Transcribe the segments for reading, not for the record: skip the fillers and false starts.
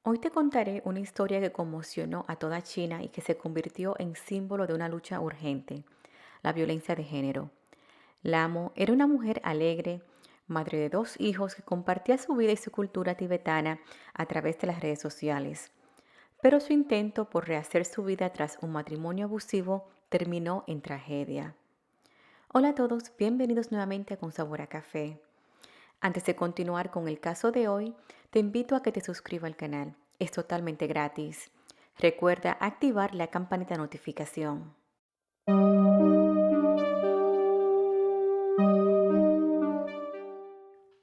Hoy te contaré una historia que conmocionó a toda China y que se convirtió en símbolo de una lucha urgente, la violencia de género. Lamo era una mujer alegre, madre de dos hijos que compartía su vida y su cultura tibetana a través de las redes sociales. Pero su intento por rehacer su vida tras un matrimonio abusivo terminó en tragedia. Hola a todos, bienvenidos nuevamente a Con Sabor a Café. Antes de continuar con el caso de hoy, te invito a que te suscribas al canal. Es totalmente gratis. Recuerda activar la campanita de notificación.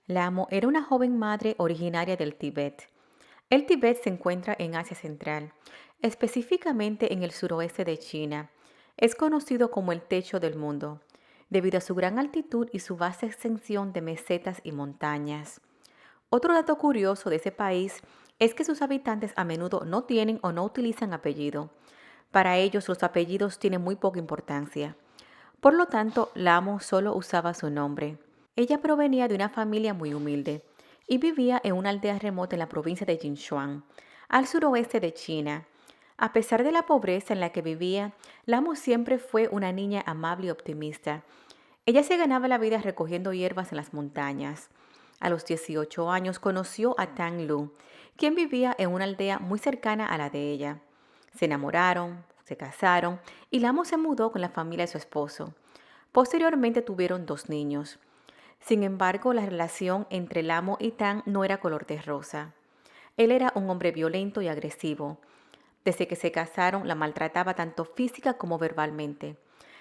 Lamo era una joven madre originaria del Tíbet. El Tíbet se encuentra en Asia Central, específicamente en el suroeste de China. Es conocido como el techo del mundo, debido a su gran altitud y su vasta extensión de mesetas y montañas. Otro dato curioso de ese país es que sus habitantes a menudo no tienen o no utilizan apellido. Para ellos los apellidos tienen muy poca importancia. Por lo tanto, Lamo solo usaba su nombre. Ella provenía de una familia muy humilde y vivía en una aldea remota en la provincia de Jinchuan, al suroeste de China. A pesar de la pobreza en la que vivía, Lamo siempre fue una niña amable y optimista. Ella se ganaba la vida recogiendo hierbas en las montañas. A los 18 años conoció a Tang Lu, quien vivía en una aldea muy cercana a la de ella. Se enamoraron, se casaron y Lamo se mudó con la familia de su esposo. Posteriormente tuvieron dos niños. Sin embargo, la relación entre Lamo y Tang no era color de rosa. Él era un hombre violento y agresivo. Desde que se casaron, la maltrataba tanto física como verbalmente.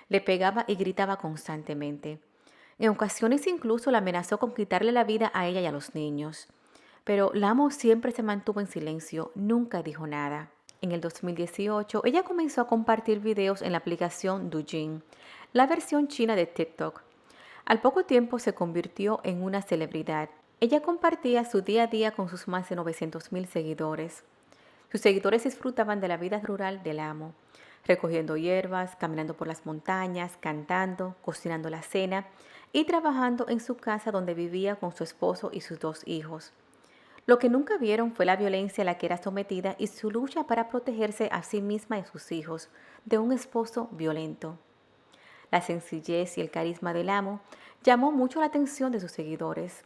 Le pegaba y gritaba constantemente. En ocasiones incluso la amenazó con quitarle la vida a ella y a los niños. Pero Lamo siempre se mantuvo en silencio, nunca dijo nada. En el 2018, ella comenzó a compartir videos en la aplicación Douyin, la versión china de TikTok. Al poco tiempo se convirtió en una celebridad. Ella compartía su día a día con sus más de 900,000 seguidores. Sus seguidores disfrutaban de la vida rural del amo, recogiendo hierbas, caminando por las montañas, cantando, cocinando la cena y trabajando en su casa donde vivía con su esposo y sus dos hijos. Lo que nunca vieron fue la violencia a la que era sometida y su lucha para protegerse a sí misma y a sus hijos de un esposo violento. La sencillez y el carisma del amo llamó mucho la atención de sus seguidores.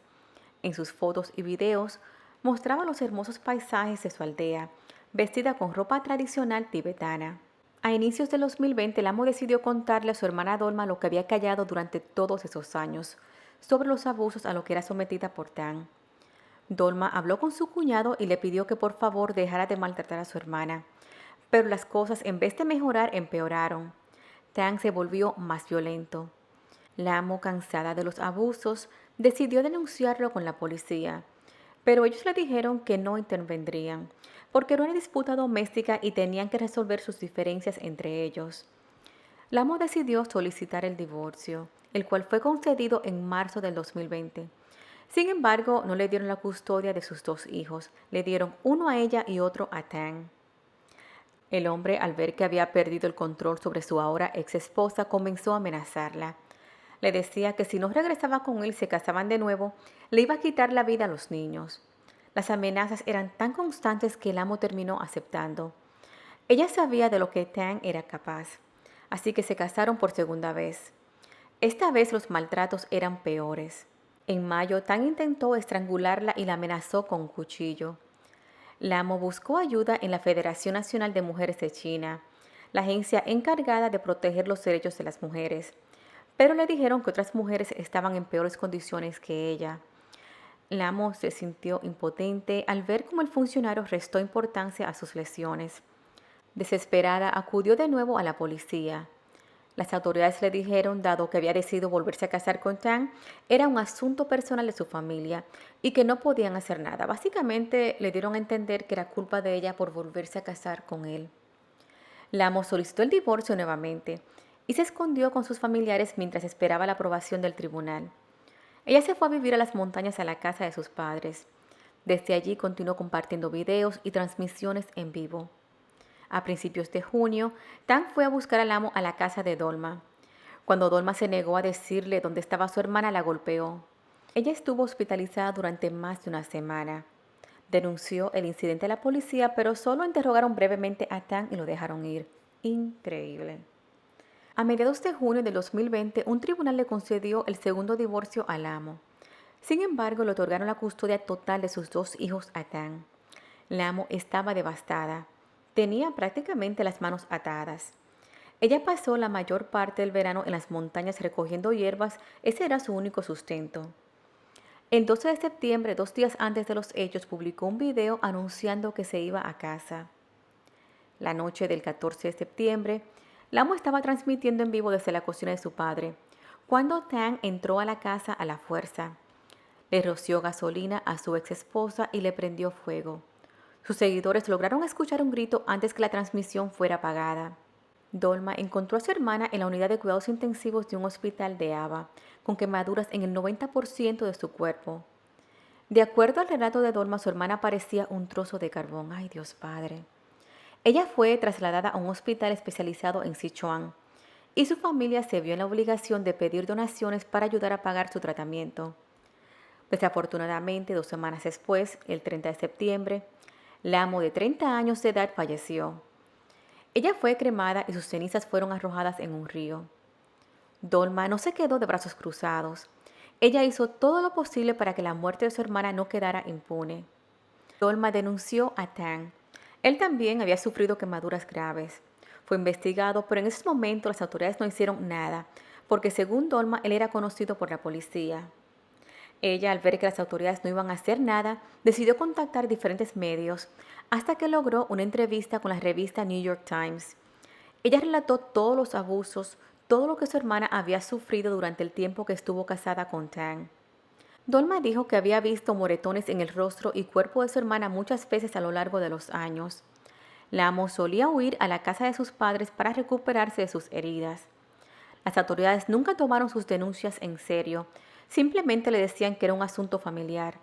En sus fotos y videos mostraba los hermosos paisajes de su aldea, vestida con ropa tradicional tibetana. A inicios del 2020, el amo decidió contarle a su hermana Dolma lo que había callado durante todos esos años, sobre los abusos a los que era sometida por Tan. Dolma habló con su cuñado y le pidió que por favor dejara de maltratar a su hermana, pero las cosas en vez de mejorar empeoraron. Tang se volvió más violento. La amo, cansada de los abusos, decidió denunciarlo con la policía, pero ellos le dijeron que no intervendrían, porque era una disputa doméstica y tenían que resolver sus diferencias entre ellos. La amo decidió solicitar el divorcio, el cual fue concedido en marzo del 2020. Sin embargo, no le dieron la custodia de sus dos hijos, le dieron uno a ella y otro a Tang. El hombre, al ver que había perdido el control sobre su ahora ex esposa, comenzó a amenazarla. Le decía que si no regresaba con él y se casaban de nuevo, le iba a quitar la vida a los niños. Las amenazas eran tan constantes que el amo terminó aceptando. Ella sabía de lo que Tang era capaz, así que se casaron por segunda vez. Esta vez los maltratos eran peores. En mayo, Tang intentó estrangularla y la amenazó con un cuchillo. Lamo buscó ayuda en la Federación Nacional de Mujeres de China, la agencia encargada de proteger los derechos de las mujeres, pero le dijeron que otras mujeres estaban en peores condiciones que ella. Lamo se sintió impotente al ver cómo el funcionario restó importancia a sus lesiones. Desesperada, acudió de nuevo a la policía. Las autoridades le dijeron, dado que había decidido volverse a casar con Tang, era un asunto personal de su familia y que no podían hacer nada. Básicamente le dieron a entender que era culpa de ella por volverse a casar con él. Lamo solicitó el divorcio nuevamente y se escondió con sus familiares mientras esperaba la aprobación del tribunal. Ella se fue a vivir a las montañas a la casa de sus padres. Desde allí continuó compartiendo videos y transmisiones en vivo. A principios de junio, Tang fue a buscar al amo a la casa de Dolma. Cuando Dolma se negó a decirle dónde estaba su hermana, la golpeó. Ella estuvo hospitalizada durante más de una semana. Denunció el incidente a la policía, pero solo interrogaron brevemente a Tang y lo dejaron ir. Increíble. A mediados de junio del 2020, un tribunal le concedió el segundo divorcio al amo. Sin embargo, le otorgaron la custodia total de sus dos hijos a Tang. La amo estaba devastada. Tenía prácticamente las manos atadas. Ella pasó la mayor parte del verano en las montañas recogiendo hierbas, ese era su único sustento. El 12 de septiembre, 2 días antes de los hechos, publicó un video anunciando que se iba a casa. La noche del 14 de septiembre, la amo estaba transmitiendo en vivo desde la cocina de su padre, cuando Tang entró a la casa a la fuerza. Le roció gasolina a su ex esposa y le prendió fuego. Sus seguidores lograron escuchar un grito antes que la transmisión fuera apagada. Dolma encontró a su hermana en la unidad de cuidados intensivos de un hospital de Aba, con quemaduras en el 90% de su cuerpo. De acuerdo al relato de Dolma, su hermana parecía un trozo de carbón. ¡Ay, Dios Padre! Ella fue trasladada a un hospital especializado en Sichuan y su familia se vio en la obligación de pedir donaciones para ayudar a pagar su tratamiento. Desafortunadamente, 2 semanas después, el 30 de septiembre, la amo de 30 años de edad falleció. Ella fue cremada y sus cenizas fueron arrojadas en un río. Dolma no se quedó de brazos cruzados. Ella hizo todo lo posible para que la muerte de su hermana no quedara impune. Dolma denunció a Tang. Él también había sufrido quemaduras graves. Fue investigado, pero en ese momento las autoridades no hicieron nada, porque según Dolma, él era conocido por la policía. Ella, al ver que las autoridades no iban a hacer nada, decidió contactar diferentes medios hasta que logró una entrevista con la revista New York Times. Ella relató todos los abusos, todo lo que su hermana había sufrido durante el tiempo que estuvo casada con Tang. Dolma dijo que había visto moretones en el rostro y cuerpo de su hermana muchas veces a lo largo de los años. La amo solía huir a la casa de sus padres para recuperarse de sus heridas. Las autoridades nunca tomaron sus denuncias en serio, simplemente le decían que era un asunto familiar.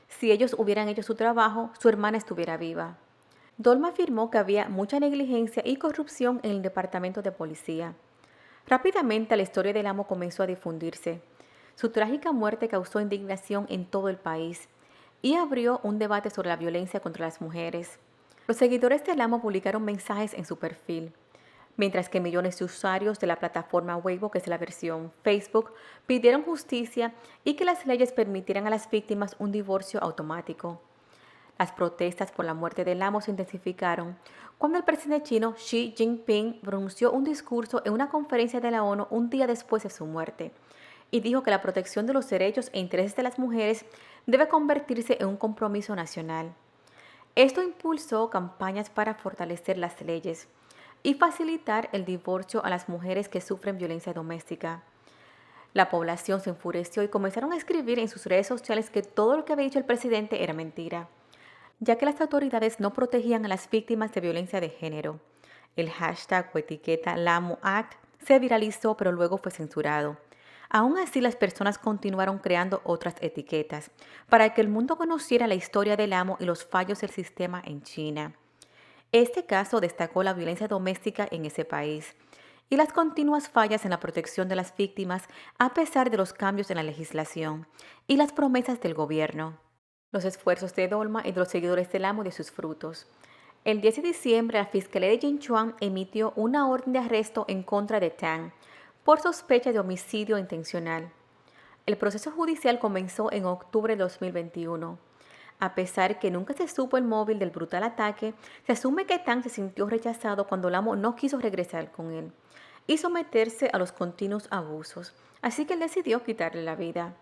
Si ellos hubieran hecho su trabajo, su hermana estuviera viva. Dolma afirmó que había mucha negligencia y corrupción en el departamento de policía. Rápidamente la historia del amo comenzó a difundirse. Su trágica muerte causó indignación en todo el país y abrió un debate sobre la violencia contra las mujeres. Los seguidores del amo publicaron mensajes en su perfil, mientras que millones de usuarios de la plataforma Weibo, que es la versión Facebook, pidieron justicia y que las leyes permitieran a las víctimas un divorcio automático. Las protestas por la muerte del amo se intensificaron cuando el presidente chino Xi Jinping pronunció un discurso en una conferencia de la ONU un día después de su muerte y dijo que la protección de los derechos e intereses de las mujeres debe convertirse en un compromiso nacional. Esto impulsó campañas para fortalecer las leyes y facilitar el divorcio a las mujeres que sufren violencia doméstica. La población se enfureció y comenzaron a escribir en sus redes sociales que todo lo que había dicho el presidente era mentira, ya que las autoridades no protegían a las víctimas de violencia de género. El hashtag o etiqueta LamoAct se viralizó, pero luego fue censurado. Aún así, las personas continuaron creando otras etiquetas para que el mundo conociera la historia del amo y los fallos del sistema en China. Este caso destacó la violencia doméstica en ese país y las continuas fallas en la protección de las víctimas a pesar de los cambios en la legislación y las promesas del gobierno. Los esfuerzos de Dolma y de los seguidores del amo y de sus frutos. El 10 de diciembre, la Fiscalía de Jinchuan emitió una orden de arresto en contra de Tang por sospecha de homicidio intencional. El proceso judicial comenzó en octubre de 2021. A pesar que nunca se supo el móvil del brutal ataque, se asume que Tang se sintió rechazado cuando el amo no quiso regresar con él y someterse a los continuos abusos, así que él decidió quitarle la vida.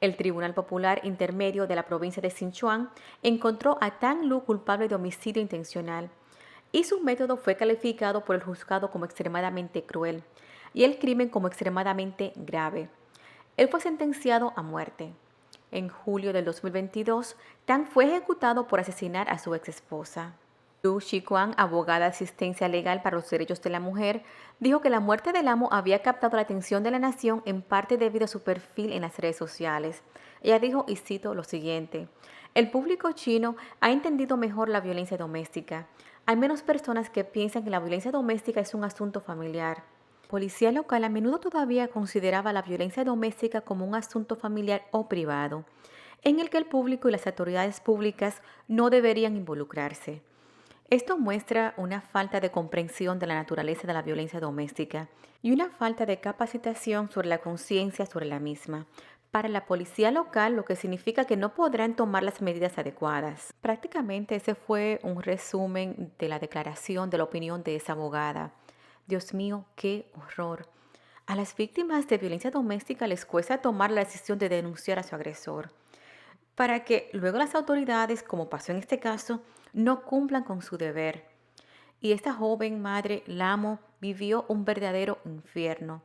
El Tribunal Popular Intermedio de la provincia de Sichuan encontró a Tang Lu culpable de homicidio intencional y su método fue calificado por el juzgado como extremadamente cruel y el crimen como extremadamente grave. Él fue sentenciado a muerte. En julio del 2022, Tang fue ejecutado por asesinar a su ex esposa. Lu Xiquan, abogada de asistencia legal para los derechos de la mujer, dijo que la muerte del amo había captado la atención de la nación en parte debido a su perfil en las redes sociales. Ella dijo, y cito lo siguiente: "El público chino ha entendido mejor la violencia doméstica. Hay menos personas que piensan que la violencia doméstica es un asunto familiar". La policía local a menudo todavía consideraba la violencia doméstica como un asunto familiar o privado. en el que el público y las autoridades públicas no deberían involucrarse. Esto muestra una falta de comprensión de la naturaleza de la violencia doméstica y una falta de capacitación sobre la conciencia sobre la misma para la policía local, lo que significa que no podrán tomar las medidas adecuadas. Prácticamente ese fue un resumen de la declaración de la opinión de esa abogada. Dios mío, qué horror. A las víctimas de violencia doméstica les cuesta tomar la decisión de denunciar a su agresor, para que luego las autoridades, como pasó en este caso, no cumplan con su deber. Y esta joven madre, Lamo, vivió un verdadero infierno.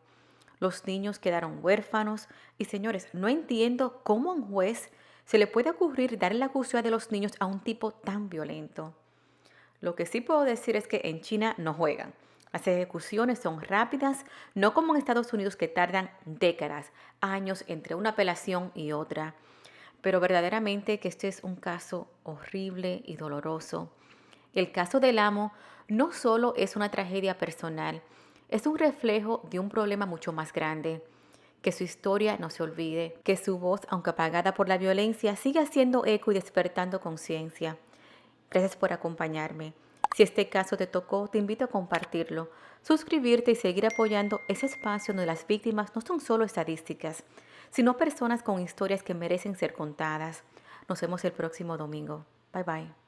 Los niños quedaron huérfanos y señores, no entiendo cómo a un juez se le puede ocurrir darle la custodia de los niños a un tipo tan violento. Lo que sí puedo decir es que en China no juegan. Las ejecuciones son rápidas, no como en Estados Unidos que tardan décadas, años entre una apelación y otra. Pero verdaderamente que este es un caso horrible y doloroso. El caso del amo no solo es una tragedia personal, es un reflejo de un problema mucho más grande. Que su historia no se olvide, que su voz, aunque apagada por la violencia, siga haciendo eco y despertando conciencia. Gracias por acompañarme. Si este caso te tocó, te invito a compartirlo, suscribirte y seguir apoyando ese espacio donde las víctimas no son solo estadísticas, sino personas con historias que merecen ser contadas. Nos vemos el próximo domingo. Bye bye.